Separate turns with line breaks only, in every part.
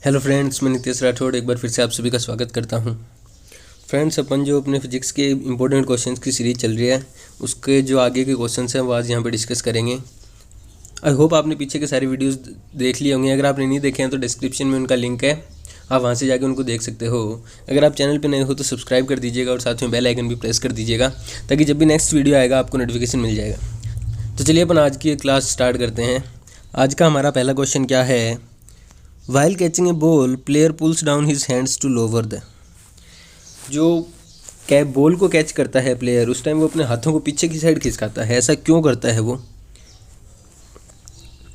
Hello friends, मैं नितेश राठौड़ एक बार फिर से आप सभी का स्वागत करता हूं। फ्रेंड्स, अपन जो अपने फिजिक्स के इंपॉर्टेंट क्वेश्चंस की सीरीज़ चल रही है उसके जो आगे के क्वेश्चंस हैं वो आज यहाँ पे डिस्कस करेंगे। आई होप आपने पीछे के सारे वीडियोस देख लिए होंगे। अगर आपने नहीं देखे हैं तो डिस्क्रिप्शन में उनका लिंक है, आप वहाँ से जाके उनको देख सकते हो। अगर आप चैनल पर नए हो तो सब्सक्राइब कर दीजिएगा और साथ में बेल आइकन भी प्रेस कर दीजिएगा ताकि जब भी नेक्स्ट वीडियो आएगा आपको नोटिफिकेशन मिल जाएगा। तो चलिए अपन आज की क्लास स्टार्ट करते हैं। आज का हमारा पहला क्वेश्चन क्या है? While catching a ball, player pulls down his hands to lower the। जो बॉल को कैच करता है प्लेयर, उस टाइम वो अपने हाथों को पीछे की साइड खिसकाता है। ऐसा क्यों करता है? वो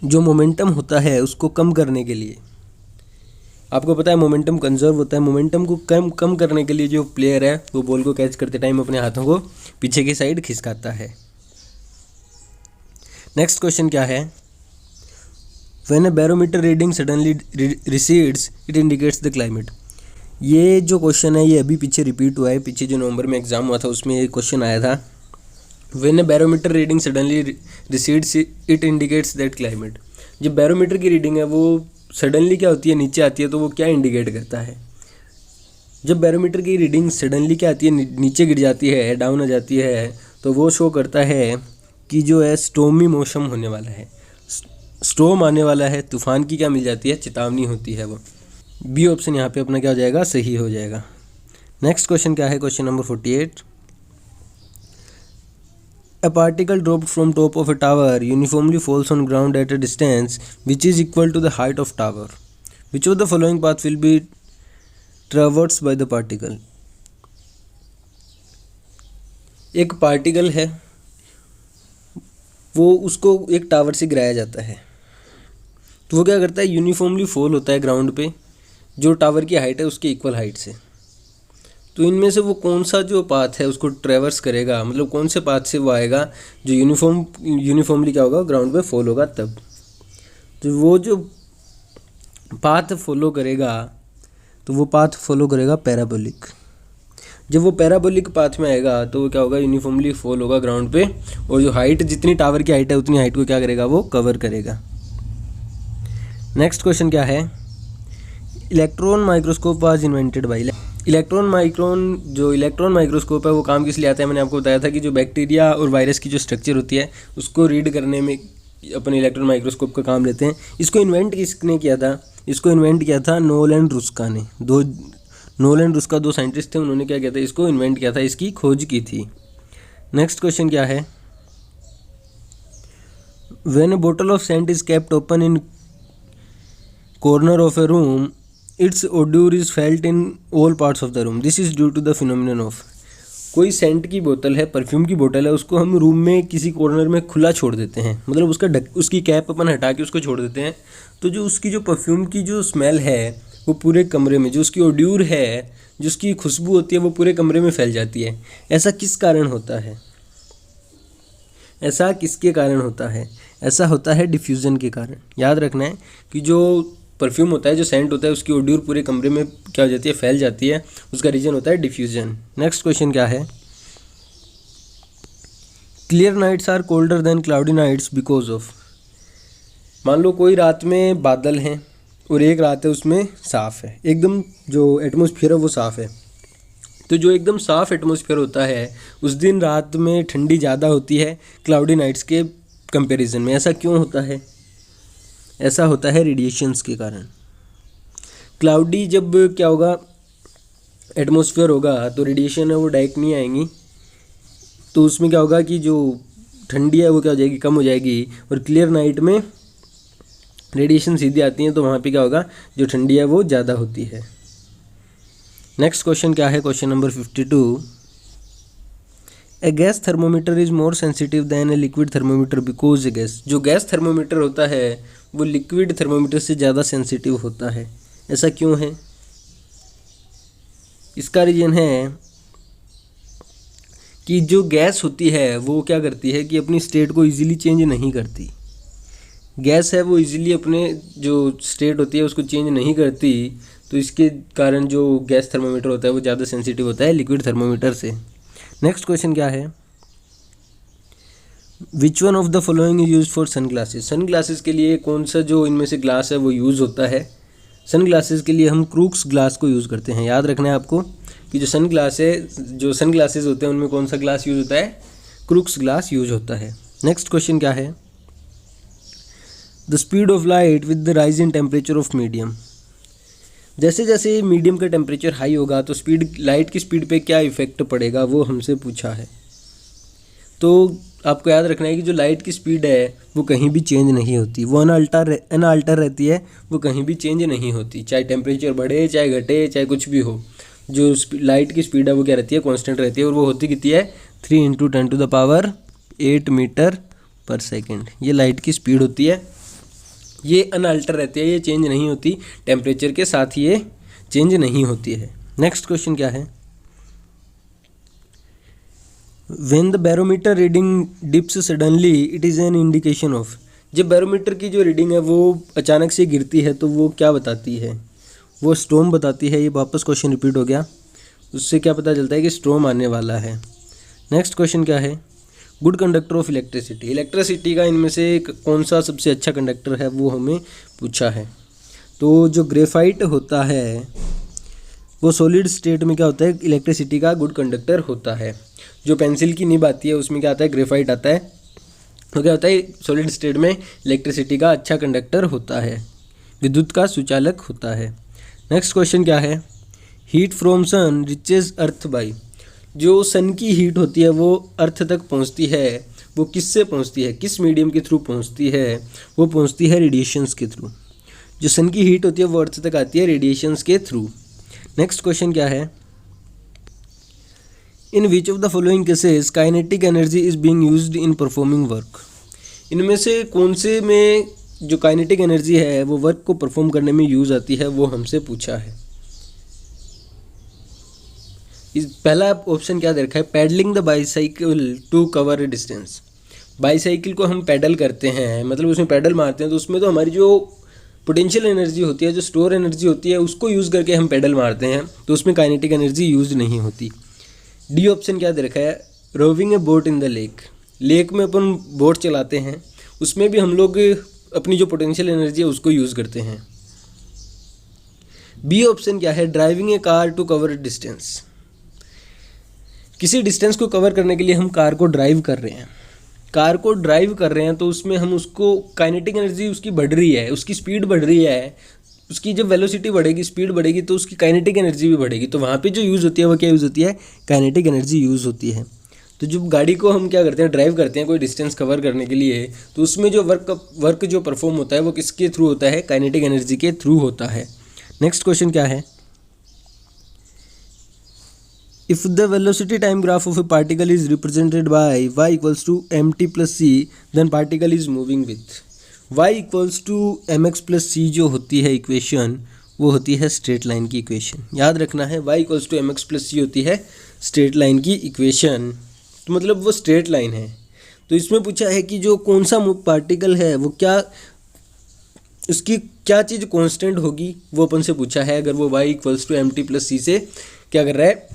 जो मोमेंटम होता है उसको कम करने के लिए। आपको पता है मोमेंटम कंजर्व होता है। मोमेंटम को कम करने के लिए जो प्लेयर है वो बॉल को कैच करते टाइम अपने हाथों को पीछे की साइड खिसकाता है। नेक्स्ट क्वेश्चन क्या है? When a barometer reading suddenly recedes, it indicates the climate। ये जो क्वेश्चन है ये अभी पीछे रिपीट हुआ है। पीछे जो नवंबर में एग्जाम हुआ था उसमें ये क्वेश्चन आया था। When a barometer reading suddenly recedes, it indicates that climate। जब बैरोमीटर की रीडिंग है वो सडनली क्या होती है, नीचे आती है, तो वो क्या इंडिकेट करता है? जब बैरोमीटर की रीडिंग सडनली क्या आती है, नीचे गिर जाती है, डाउन आ जाती है, तो वो शो करता है कि जो है स्टॉर्मी मौसम होने वाला है, स्टॉर्म आने वाला है, तूफान की क्या मिल जाती है, चेतावनी होती है। वो बी ऑप्शन यहाँ पे अपना क्या हो जाएगा, सही हो जाएगा। नेक्स्ट क्वेश्चन क्या है? Question number 48। A particle dropped from top of a tower uniformly falls on ground at a distance which is equal to the height of tower. Which of the following path will be traversed by the particle. एक particle है, वो उसको एक tower से गिराया जाता है, तो वो क्या करता है, यूनिफॉर्मली फॉल होता है ग्राउंड पे जो टावर की हाइट है उसके इक्वल हाइट से। तो इनमें से वो कौन सा जो पाथ है उसको ट्रैवर्स करेगा, मतलब कौन से पाथ से वो आएगा जो यूनिफॉर्मली क्या होगा, ग्राउंड पे फॉल होगा तब। तो वो जो पाथ फॉलो करेगा तो वो पाथ फॉलो करेगा पैराबोलिक। जब वो पैराबोलिक पाथ में आएगा तो वो क्या होगा, यूनिफॉर्मली फॉल होगा ग्राउंड पे, और जो हाइट, जितनी टावर की हाइट है उतनी हाइट को क्या करेगा, वो कवर करेगा। नेक्स्ट क्वेश्चन क्या है? Electron microscope was invented by. Electron microscope है वो काम किस लिए आता है? मैंने आपको बताया था कि जो बैक्टीरिया और वायरस की जो स्ट्रक्चर होती है उसको रीड करने में अपने इलेक्ट्रॉन माइक्रोस्कोप का काम लेते हैं। इसको इन्वेंट किसने किया था? इसको इन्वेंट किया था नोल एंड रुस्का ने। नोल एंड रुस्का दो साइंटिस्ट थे, उन्होंने क्या किया था, इसको इन्वेंट किया था, इसकी खोज की थी। नेक्स्ट क्वेश्चन क्या है? व्हेन अ बोतल of scent is kept open in corner of a room, its odor is felt in all parts of the room. This is due to the phenomenon of। कोई Saint की बोतल है, perfume की बोतल है, उसको हम रूम में किसी कॉर्नर में खुला छोड़ देते हैं, मतलब उसकी कैप अपन हटा के उसको छोड़ देते हैं, तो जो उसकी जो परफ्यूम की जो स्मेल है वो पूरे कमरे में, जो उसकी ओड्यूर है, जो उसकी खुशबू होती है वो पूरे कमरे में फैल जाती है। ऐसा किस कारण होता है? ऐसा किसके कारण होता है? ऐसा होता है डिफ्यूज़न के कारण। याद रखना है कि जो परफ्यूम होता है, जो सेंट होता है, उसकी ओड्यूर पूरे कमरे में क्या हो जाती है, फैल जाती है, उसका रीजन होता है डिफ्यूजन। नेक्स्ट क्वेश्चन क्या है? Clear nights are colder than cloudy nights because of. मान लो कोई रात में बादल हैं और एक रात है उसमें साफ़ है, एकदम जो एटमॉस्फेयर है वो साफ़ है, तो जो एकदम साफ़ एटमॉस्फेयर होता है उस दिन रात में ठंडी ज़्यादा होती है क्लाउडी नाइट्स के कंपैरिजन में। ऐसा क्यों होता है? ऐसा होता है रेडिएशंस के कारण। क्लाउडी जब क्या होगा, एटमॉस्फेयर होगा, तो रेडिएशन है वो डायरेक्ट नहीं आएंगी, तो उसमें क्या होगा कि जो ठंडी है वो क्या हो जाएगी, कम हो जाएगी, और क्लियर नाइट में रेडिएशन सीधी आती हैं तो वहाँ पे क्या होगा, जो ठंडी है वो ज़्यादा होती है। नेक्स्ट क्वेश्चन क्या है? Question number 52। A gas thermometer is more sensitive than a liquid thermometer because a gas. जो गैस थर्मोमीटर होता है वो लिक्विड थर्मोमीटर से ज़्यादा सेंसिटिव होता है। ऐसा क्यों है? इसका रीज़न है कि जो गैस होती है वो क्या करती है कि अपनी स्टेट को इजीली चेंज नहीं करती। गैस है वो इजीली अपने जो स्टेट होती है उसको चेंज नहीं करती, तो इसके कारण जो गैस थर्मोमीटर होता है वो ज़्यादा सेंसिटिव होता है लिक्विड थर्मोमीटर से। नेक्स्ट क्वेश्चन क्या है? Which one of the following is use for sunglasses. Sunglasses के लिए कौन सा जो इनमें से ग्लास है वो यूज़ होता है? सन ग्लासेस के लिए हम क्रूक्स ग्लास को यूज़ करते हैं। याद रखना है आपको कि जो सन ग्लासेस होते हैं उनमें कौन सा ग्लास यूज़ होता है, क्रूक्स ग्लास यूज होता है। नेक्स्ट क्वेश्चन क्या है, the speed of light with the rise in temperature of medium. जैसे जैसे मीडियम का टेम्परेचर हाई होगा तो लाइट की स्पीड पे क्या इफेक्ट पड़ेगा वो हमसे पूछा है। तो आपको याद रखना है कि जो लाइट की स्पीड है वो कहीं भी चेंज नहीं होती, वो अनअल्टर रहती है, वो कहीं भी चेंज नहीं होती, चाहे टेम्परेचर बढ़े चाहे घटे चाहे कुछ भी हो। जो लाइट की स्पीड है वो क्या रहती है, कांस्टेंट रहती है, और वो होती कितनी है, 3 × 10⁸ मीटर पर सेकेंड। ये लाइट की स्पीड होती है, ये अनअल्टर रहती है, ये चेंज नहीं होती, टेम्परेचर के साथ ये चेंज नहीं होती है। नेक्स्ट क्वेश्चन क्या है, when the barometer reading dips suddenly it is an indication of. जब बैरोमीटर की जो रीडिंग है वो अचानक से गिरती है तो वो क्या बताती है, वो स्टॉर्म बताती है। ये वापस क्वेश्चन रिपीट हो गया, उससे क्या पता चलता है कि स्टॉर्म आने वाला है। नेक्स्ट क्वेश्चन क्या है, good conductor of electricity. Electricity का इनमें से कौन सा सबसे अच्छा कंडक्टर है वो हमें पूछा है। तो जो ग्रेफाइट होता है वो सॉलिड स्टेट में क्या होता है, इलेक्ट्रिसिटी का गुड कंडक्टर होता है। जो पेंसिल की निब आती है उसमें क्या आता है, ग्रेफाइट आता है, तो क्या होता है, सॉलिड स्टेट में इलेक्ट्रिसिटी का अच्छा कंडक्टर होता है, विद्युत का सुचालक होता है। नेक्स्ट क्वेश्चन क्या है, heat from sun reaches earth by. जो सन की हीट होती है वो अर्थ तक पहुंचती है, वो किससे पहुंचती है, किस मीडियम के थ्रू पहुंचती है, वो पहुंचती है रेडिएशंस के थ्रू। जो सन की हीट होती है वो अर्थ तक आती है रेडिएशंस के थ्रू। नेक्स्ट क्वेश्चन क्या है, in which of the following cases kinetic energy is being used in performing work. इनमें से कौन से में जो काइनेटिक एनर्जी है वो वर्क को परफॉर्म करने में यूज आती है वो हमसे पूछा है। इस पहला ऑप्शन क्या दे रखा है, pedalling the bicycle to cover a distance. Bicycle को हम पैडल करते हैं, मतलब उसमें पैडल मारते हैं, तो उसमें तो हमारी जो पोटेंशियल एनर्जी होती है, जो स्टोर एनर्जी होती है, उसको यूज़ करके हम पैडल मारते हैं, तो उसमें काइनेटिक एनर्जी यूज नहीं होती। डी ऑप्शन क्या दे रखा है, rowing a boat in the lake. Lake में अपन बोट चलाते हैं, उसमें भी हम लोग अपनी जो पोटेंशियल एनर्जी है उसको यूज़ करते हैं। बी ऑप्शन क्या है, driving a car to cover a distance. किसी डिस्टेंस को कवर करने के लिए हम कार को ड्राइव कर रहे हैं, कार को ड्राइव कर रहे हैं, तो उसमें हम उसको काइनेटिक एनर्जी उसकी बढ़ रही है, उसकी स्पीड बढ़ रही है, उसकी जब वेलोसिटी बढ़ेगी, स्पीड बढ़ेगी, तो उसकी काइनेटिक एनर्जी भी बढ़ेगी। तो वहाँ पे जो यूज़ होती है वो क्या यूज़ होती है, काइनेटिक एनर्जी यूज़ होती है। तो जब गाड़ी को हम क्या करते हैं, ड्राइव करते हैं कोई डिस्टेंस कवर करने के लिए, तो उसमें जो वर्क जो परफॉर्म होता है वो किसके थ्रू होता है, काइनेटिक एनर्जी के थ्रू होता है। नेक्स्ट क्वेश्चन क्या है, if the velocity time graph of a particle is represented by y equals to mt plus c, then particle is moving with y equals to mx plus c। जो होती है equation वो होती है straight line की equation. याद रखना है, y equals to mx plus c होती है स्ट्रेट लाइन की इक्वेशन, तो मतलब वो स्ट्रेट लाइन है। तो इसमें पूछा है कि जो कौन सा पार्टिकल है वो क्या, उसकी क्या चीज़ कांस्टेंट होगी, वो अपन से पूछा है। अगर वो y equals to mt plus c से क्या कर रहा है,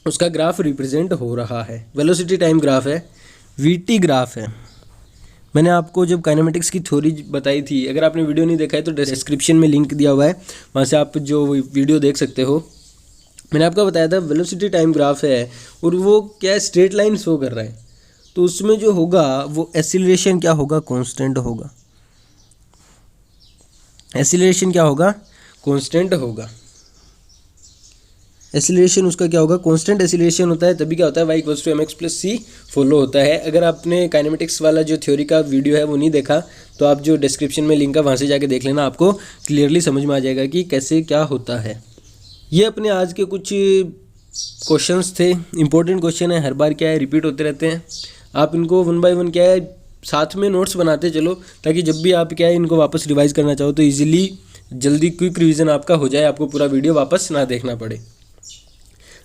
उसका ग्राफ रिप्रेजेंट हो रहा है। वेलोसिटी टाइम ग्राफ है, वीटी ग्राफ है। मैंने आपको जब काइनेमेटिक्स की थ्योरी बताई थी, अगर आपने वीडियो नहीं देखा है तो डिस्क्रिप्शन में लिंक दिया हुआ है, वहाँ से आप जो वीडियो देख सकते हो। मैंने आपको बताया था वेलोसिटी टाइम ग्राफ है और वो क्या स्ट्रेट लाइन शो कर रहा है, तो उसमें जो होगा वो एक्सीलरेशन क्या होगा, कांस्टेंट होगा। एक्सीलरेशन क्या होगा, कांस्टेंट होगा। एक्सीलरेशन उसका क्या होगा, कांस्टेंट एक्सीलरेशन होता है, तभी क्या होता है y equals to mx plus c follow होता है। अगर आपने काइनेमेटिक्स वाला जो थ्योरी का वीडियो है वो नहीं देखा तो आप जो डिस्क्रिप्शन में लिंक है वहाँ से जाके देख लेना, आपको क्लियरली समझ में आ जाएगा कि कैसे क्या होता है। ये अपने आज के कुछ क्वेश्चंस थे, इंपॉर्टेंट क्वेश्चन है, हर बार क्या है रिपीट होते रहते हैं। आप इनको 1 बाय 1 क्या है साथ में नोट्स बनाते चलो, ताकि जब भी आप क्या है इनको वापस रिवाइज करना चाहो तो ईजिली जल्दी क्विक रिवीजन आपका हो जाए, आपको पूरा वीडियो वापस ना देखना पड़े।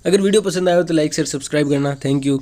अगर वीडियो पसंद आया हो तो लाइक शेयर सब्सक्राइब करना। Thank you.